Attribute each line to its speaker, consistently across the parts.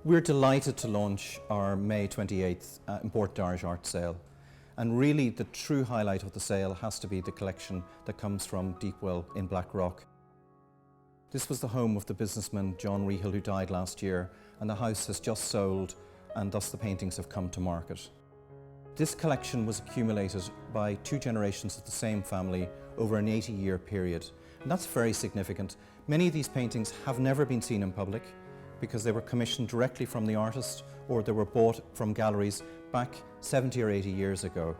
Speaker 1: We're delighted to launch our May 28th Important Irish Art Sale. And really the true highlight of the sale has to be the collection that comes from Deepwell in Blackrock. This was the home of the businessman John Rehill, who died last year, and the house has just sold and thus the paintings have come to market. This collection was accumulated by 2 generations of the same family over an 80-year period. And that's very significant. Many of these paintings have never been seen in public because they were commissioned directly from the artist or they were bought from galleries back 70 or 80 years ago.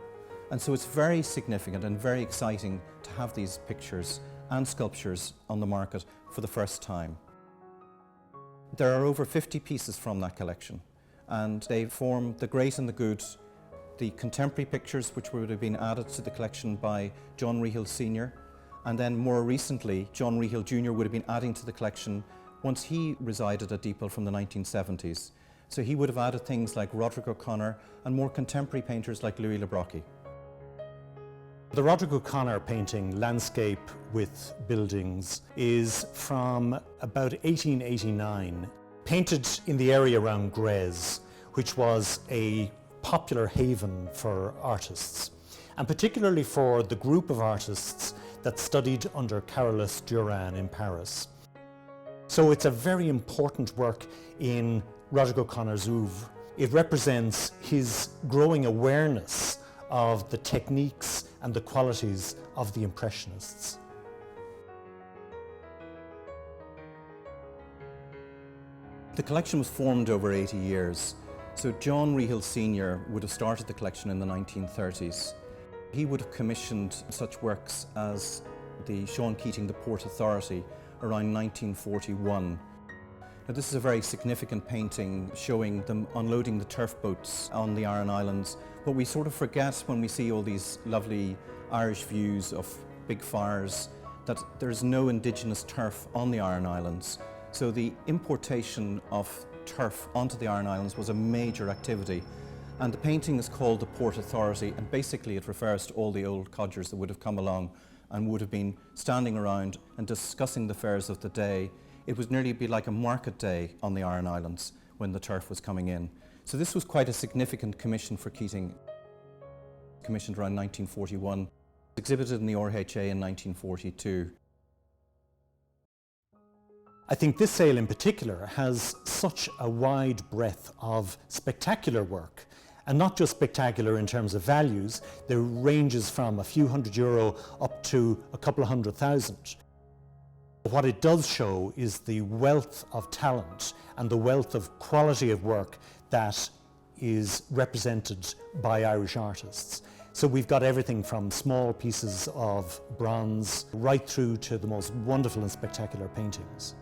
Speaker 1: And so it's very significant and very exciting to have these pictures and sculptures on the market for the first time. There are over 50 pieces from that collection, and they form the great and the good, the contemporary pictures which would have been added to the collection by John Rehill Sr., and then more recently John Rehill Jr. would have been adding to the collection once he resided at Deepwell from the 1970s. So he would have added things like Roderick O'Connor and more contemporary painters like Louis Le Brocq.
Speaker 2: The Roderick O'Connor painting, Landscape with Buildings, is from about 1889, painted in the area around Grez, which was a popular haven for artists, and particularly for the group of artists that studied under Carolus Duran in Paris. So it's a very important work in Roderick O'Connor's oeuvre. It represents his growing awareness of the techniques and the qualities of the Impressionists.
Speaker 1: The collection was formed over 80 years. So John Rehill Sr. would have started the collection in the 1930s. He would have commissioned such works as the Sean Keating The Port Authority around 1941. Now, this is a very significant painting showing them unloading the turf boats on the Aran Islands. But we sort of forget when we see all these lovely Irish views of big fires that there's no indigenous turf on the Aran Islands. So the importation of turf onto the Aran Islands was a major activity. And the painting is called The Port Authority, and basically it refers to all the old codgers that would have come along and would have been standing around and discussing the fares of the day. It would nearly be like a market day on the Aran Islands when the turf was coming in. So this was quite a significant commission for Keating. Commissioned around 1941, exhibited in the RHA in 1942.
Speaker 2: I think this sale in particular has such a wide breadth of spectacular work, and not just spectacular in terms of values. There ranges from a few €100 up to a couple of 100,000. What it does show is the wealth of talent and the wealth of quality of work that is represented by Irish artists. So we've got everything from small pieces of bronze right through to the most wonderful and spectacular paintings.